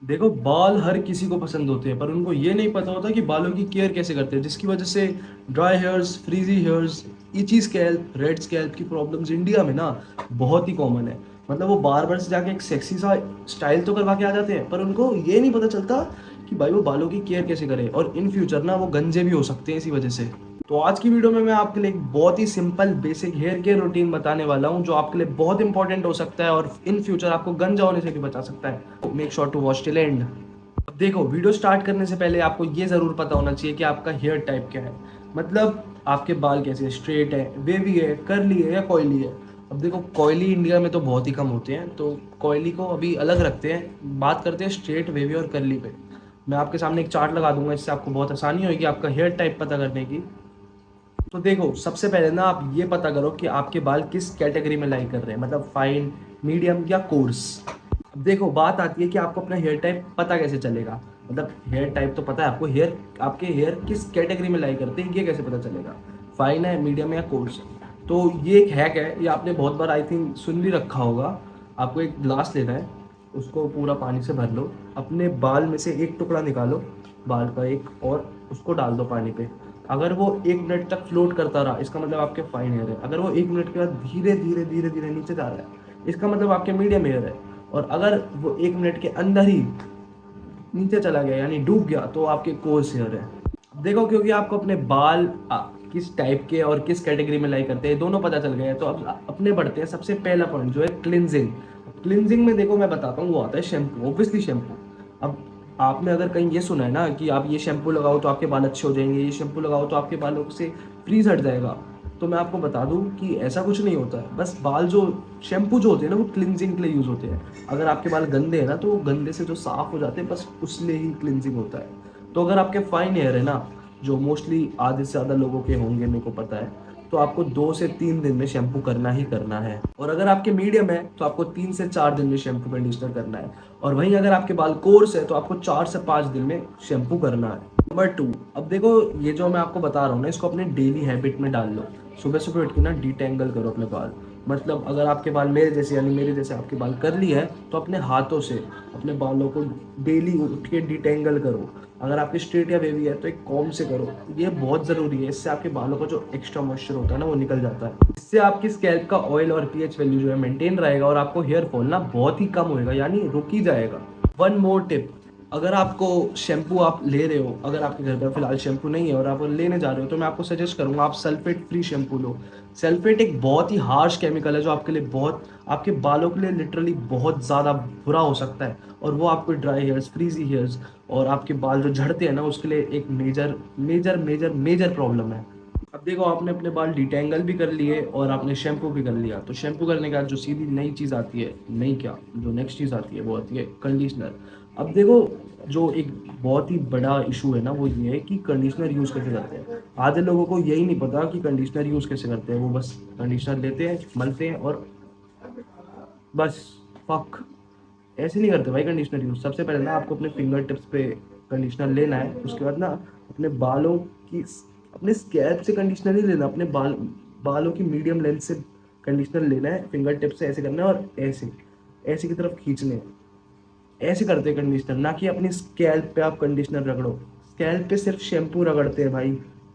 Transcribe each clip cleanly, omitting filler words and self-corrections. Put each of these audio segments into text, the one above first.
देखो, बाल हर किसी को पसंद होते हैं, पर उनको ये नहीं पता होता कि बालों की केयर कैसे करते हैं, जिसकी वजह से dry hairs, frizzy hairs, itchy scalp, red scalp की प्रॉब्लम्स इंडिया में ना बहुत ही कॉमन है। मतलब वो बार से जाके एक सेक्सी सा स्टाइल तो करवा के आ जाते हैं, पर उनको ये नहीं पता चलता कि भाई वो बालों की केयर कैसे करें, और इन फ्यूचर ना वो गंजे भी हो सकते हैं इसी वजह से। तो आज की वीडियो में मैं आपके लिए एक बहुत ही simple basic hair care routine बताने वाला हूँ, जो आपके लिए बहुत इंपॉर्टेंट हो सकता है और इन फ्यूचर आपको गंजा होने से भी बचा सकता है। Make sure to watch till end. अब देखो, वीडियो स्टार्ट करने से पहले आपको ये ज़रूर पता होना चाहिए कि आपका हेयर टाइप क्या है। मतलब आपके बाल कैसे, स्ट्रेट है, वेवी है, कर्ली है या कॉइली है। अब देखो, कॉइली इंडिया में तो बहुत ही कम होते हैं, तो कॉइली को अभी अलग रखते हैं। बात करते हैं स्ट्रेट, वेवी और कर्ली पे। मैं आपके सामने एक चार्ट लगा दूंगा, इससे आपको बहुत आसानी होगी आपका हेयर टाइप पता करने की। तो देखो, सबसे पहले ना आप ये पता करो कि आपके बाल किस कैटेगरी में लाई कर रहे हैं, मतलब फाइन, मीडियम या कोर्स। अब देखो, बात आती है कि आपको अपना हेयर टाइप पता कैसे चलेगा। मतलब हेयर टाइप तो पता है आपको, हेयर आपके हेयर किस कैटेगरी में लाई करते हैं ये कैसे पता चलेगा, फाइन है, मीडियम है या कोर्स। तो ये एक हैक है, ये आपने बहुत बार आई थिंक सुन भी रखा होगा। आपको एक ग्लास लेना है, उसको पूरा पानी से भर लो, अपने बाल में से एक टुकड़ा निकालो, बाल का एक, और उसको डाल दो पानी पे। अगर वो 1 मिनट तक फ्लोट करता रहा, इसका मतलब आपके फाइन हेयर है। अगर वो 1 मिनट के बाद धीरे धीरे धीरे धीरे नीचे जा रहा है, इसका मतलब आपके मीडियम हेयर है। और अगर वो 1 मिनट के अंदर ही नीचे चला गया यानी डूब गया, तो आपके कोर्स हेयर है। अब देखो, क्योंकि आपको अपने बाल किस टाइप के और किस कैटेगरी में लाई करते हैं दोनों पता चल गए हैं, तो अब अपने बढ़ते हैं सबसे पहला पॉइंट, जो है क्लिनजिंग। क्लिनजिंग में देखो, मैं बताता हूँ, वो आता है शैम्पू, ऑब्वियसली शैम्पू। अब आपने अगर कहीं ये सुना है ना कि आप ये शैम्पू लगाओ तो आपके बाल अच्छे हो जाएंगे, ये शैम्पू लगाओ तो आपके बालों से फ्रीज हट जाएगा, तो मैं आपको बता दूं कि ऐसा कुछ नहीं होता है। बस बाल जो शैम्पू जो होते हैं ना, वो क्लिनजिंग के लिए यूज़ होते हैं। अगर आपके बाल गंदे हैं ना, तो वो गंदे से जो साफ़ हो जाते हैं, बस उसलिए ही क्लिनजिंग होता है। तो अगर आपके फाइन हेयर है ना, जो मोस्टली आधे से ज़्यादा लोगों के होंगे, मेरे को पता है, तो आपको 2 से 3 दिन में शैम्पू करना ही करना है। और अगर आपके मीडियम है तो आपको 3 से 4 दिन में शैम्पू कंडीशनर करना है। और वहीं अगर आपके बाल कोर्स है तो आपको 4 से 5 दिन में शैम्पू करना है। नंबर 2, अब देखो, ये जो मैं आपको बता रहा हूँ ना, इसको अपने डेली हैबिट में डाल लो। सुबह सुबह उठ के ना डिटेंगल करो अपने बाल। मतलब अगर आपके बाल मेरे जैसे यानी मेरे जैसे आपके बाल कर्ली है, तो अपने हाथों से अपने बालों को डेली उठ के डिटेंगल करो। अगर आपके स्ट्रेट या वेवी है तो एक कॉम्ब से करो। ये बहुत ज़रूरी है, इससे आपके बालों का जो एक्स्ट्रा मॉइस्चर होता है ना, वो निकल जाता है। इससे आपकी स्कैल्प का ऑयल और पीएच वैल्यू जो है मेंटेन रहेगा, और आपको हेयर फॉल ना बहुत ही कम होएगा, यानी रुक ही जाएगा। वन मोर टिप, अगर आपको शैम्पू आप ले रहे हो, अगर आपके घर पर फिलहाल शैम्पू नहीं है और आप लेने जा रहे हो, तो मैं आपको सजेस्ट करूंगा आप सल्फेट फ्री शैम्पू लो। सल्फेट एक बहुत ही हार्श केमिकल है, जो आपके लिए बहुत, आपके बालों के लिए लिटरली बहुत ज़्यादा बुरा हो सकता है। और वो आपको ड्राई हेयर्स, फ्रीजी हेयर्स और आपके बाल जो झड़ते हैं ना, उसके लिए एक major major major major problem है। अब देखो, आपने अपने बाल डिटेंगल भी कर लिए और आपने शैम्पू भी कर लिया, तो शैम्पू करने के बाद जो सीधी नई चीज़ आती है, नई क्या, जो नेक्स्ट चीज़ आती है वो आती है कंडीशनर। अब देखो, जो एक बहुत ही बड़ा इशू है ना, वो ये है कि कंडीशनर यूज़ कैसे करते हैं। आधे लोगों को यही नहीं पता कि कंडीशनर यूज़ कैसे करते हैं। वो बस कंडीशनर लेते हैं, मलते हैं और बस, फक। ऐसे नहीं करते भाई कंडीशनर यूज़। सबसे पहले ना आपको अपने फिंगर टिप्स पे कंडीशनर लेना है। उसके बाद ना अपने बालों की, अपने स्कैल्प से कंडीशनर नहीं लेना, अपने बालों की मीडियम लेंथ से कंडीशनर लेना है। फिंगर टिप से ऐसे करना है और ऐसे ऐसे की तरफ खींचने हैं। ऐसे करते हैं कंडीशनर, ना कि अपनी स्कैल्प पे आप कंडीशनर रगड़ो। स्कैल्प पे सिर्फ शैम्पू रगड़ते हैं भाई,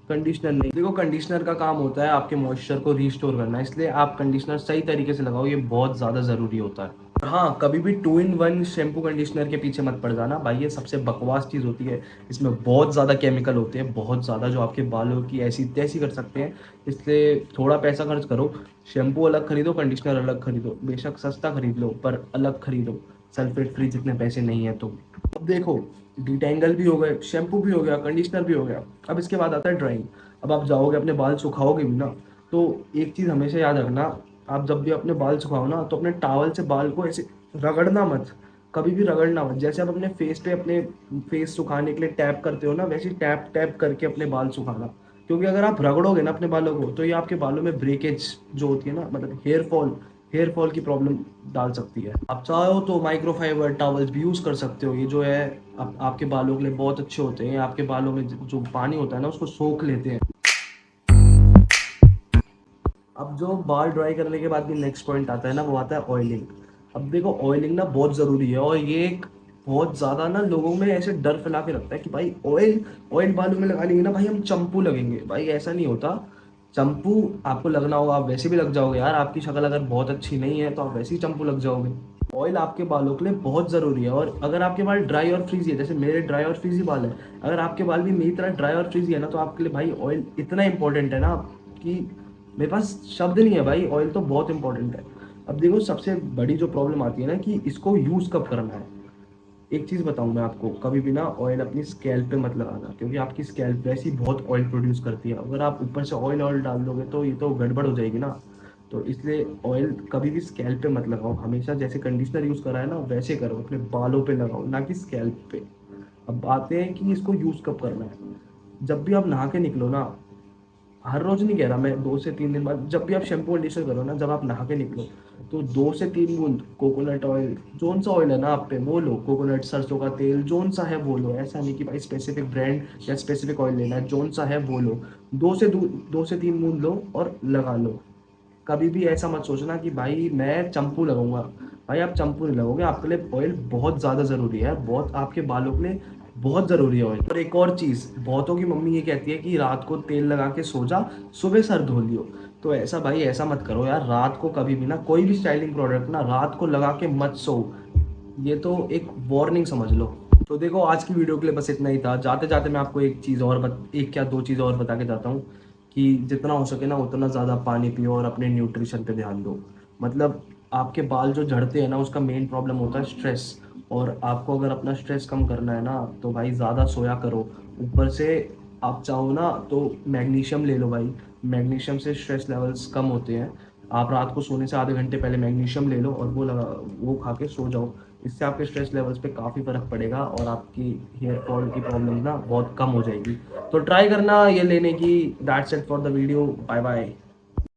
कंडीशनर नहीं। देखो, कंडीशनर का काम होता है आपके मॉइस्चर को रिस्टोर करना, इसलिए आप कंडीशनर सही तरीके से लगाओ, ये बहुत ज़्यादा ज़रूरी होता है। और हाँ, कभी भी 2 in 1 शैम्पू कंडीशनर के पीछे मत पड़ जाना भाई, ये सबसे बकवास चीज़ होती है। इसमें बहुत ज़्यादा केमिकल होते हैं, बहुत ज़्यादा, जो आपके बालों की ऐसी तैसी कर सकते हैं। इसलिए थोड़ा पैसा खर्च करो, शैम्पू अलग खरीदो, कंडीशनर अलग खरीदो, बेशक सस्ता खरीद लो पर अलग खरीदो। सल्फेट फ्री जितने पैसे नहीं है तो। अब देखो, डिटेंगल भी हो गए, शैम्पू भी हो गया, कंडीशनर भी हो गया। अब इसके बाद आता है ड्राइंग। अब आप जाओगे अपने बाल सुखाओगे भी ना, तो एक चीज़ हमेशा याद रखना, आप जब भी अपने बाल सुखाओ ना, तो अपने टॉवल से बाल को ऐसे रगड़ना मत, कभी भी रगड़ना मत। जैसे आप अपने फेस पे अपने फेस सुखाने के लिए टैप करते हो ना, वैसे टैप टैप करके अपने बाल सुखाना। क्योंकि अगर आप रगड़ोगे ना अपने बालों को, तो ये आपके बालों में ब्रेकेज जो होती है ना, मतलब हेयर फॉल की प्रॉब्लम डाल सकती है। आप चाहो तो माइक्रोफाइबर टॉवल्स भी यूज़ कर सकते हो। ये जो है आपके बालों के लिए बहुत अच्छे होते हैं। आपके बालों में जो पानी होता है ना, उसको सोख लेते हैं। अब जो बाल ड्राई करने के बाद भी नेक्स्ट पॉइंट आता है ना, वो आता है ऑयलिंग। अब देखो, ऑयलिंग ना बहुत ज़रूरी है, और ये एक बहुत ज़्यादा ना लोगों में ऐसे डर फैला के रखता है कि भाई ऑयल ऑयल बालों में लगा लेंगे ना भाई हम चंपू लगेंगे। भाई ऐसा नहीं होता। चंपू आपको लगना होगा, आप वैसे भी लग जाओगे यार। आपकी शक्ल अगर बहुत अच्छी नहीं है तो आप वैसे ही चंपू लग जाओगे। ऑयल आपके बालों के लिए बहुत ज़रूरी है। और अगर आपके बाल ड्राई और फ्रीजी है, जैसे मेरे ड्राई और फ्रीजी बाल है, अगर आपके बाल भी मेरी तरह ड्राई और फ्रीजी है ना, तो आपके लिए भाई ऑयल इतना इंपॉर्टेंट है ना कि मेरे पास शब्द नहीं है भाई। ऑयल तो बहुत इंपॉर्टेंट है। अब देखो सबसे बड़ी जो प्रॉब्लम आती है ना कि इसको यूज़ कब करना है। एक चीज़ बताऊं मैं आपको, कभी भी ना ऑयल अपनी स्कैल्प पे मत लगाना, क्योंकि आपकी स्कैल्प वैसे ही बहुत ऑयल प्रोड्यूस करती है। अगर आप ऊपर से ऑयल ऑयल डाल दोगे तो ये तो गड़बड़ हो जाएगी ना। तो इसलिए ऑयल कभी भी स्कैल्प पे मत लगाओ। हमेशा जैसे कंडीशनर यूज़ करा है ना वैसे करो, अपने बालों पे लगाओ, ना कि स्कैल्प पे। अब बात है कि इसको यूज़ कब करना है। जब भी आप नहा के निकलो ना, हर रोज नहीं कह रहा मैं, 2 से 3 दिन बाद जब भी आप शैम्पू कंडीशनर करो ना, जब आप नहा के निकलो तो 2 से 3 बूंद कोकोनट ऑयल, जोन सा ऑयल है ना आप पे वो लो। कोकोनट, सरसों का तेल, जोन सा है वो लो। ऐसा नहीं कि भाई स्पेसिफिक ब्रांड या स्पेसिफिक ऑयल लेना है, जोन सा है वो लो। 2 से 3 बूंद लो और लगा लो। कभी भी ऐसा मत सोचना कि भाई मैं चंपू लगाऊंगा। भाई आप चंपू नहीं लगोगे। आपके लिए ऑयल बहुत ज़्यादा ज़रूरी है, बहुत आपके बालों के लिए बहुत ज़रूरी है ऑयल। और एक और चीज़, बहुतों की मम्मी ये कहती है कि रात को तेल लगा के सो जा, सुबह सर धो लियो। तो ऐसा भाई ऐसा मत करो यार। रात को कभी भी ना कोई भी स्टाइलिंग प्रोडक्ट ना रात को लगा के मत सो। ये तो एक वार्निंग समझ लो। तो देखो आज की वीडियो के लिए बस इतना ही था। जाते जाते मैं आपको एक चीज़ और एक क्या दो चीज़ और बता के जाता हूँ कि जितना हो सके ना उतना ज़्यादा पानी पियो और अपने न्यूट्रिशन पे ध्यान दो। मतलब आपके बाल जो झड़ते हैं ना उसका मेन प्रॉब्लम होता है स्ट्रेस। और आपको अगर अपना स्ट्रेस कम करना है ना तो भाई ज़्यादा सोया करो। ऊपर से आप चाहो ना तो मैग्नीशियम ले लो भाई। मैग्नीशियम से स्ट्रेस लेवल्स कम होते हैं। आप रात को सोने से आधे घंटे पहले मैग्नीशियम ले लो और वो खा के सो जाओ। इससे आपके स्ट्रेस लेवल्स पे काफ़ी फ़र्क पड़ेगा और आपकी हेयर फॉल की प्रॉब्लम ना बहुत कम हो जाएगी। तो ट्राई करना ये लेने की। That's it for the video. Bye bye.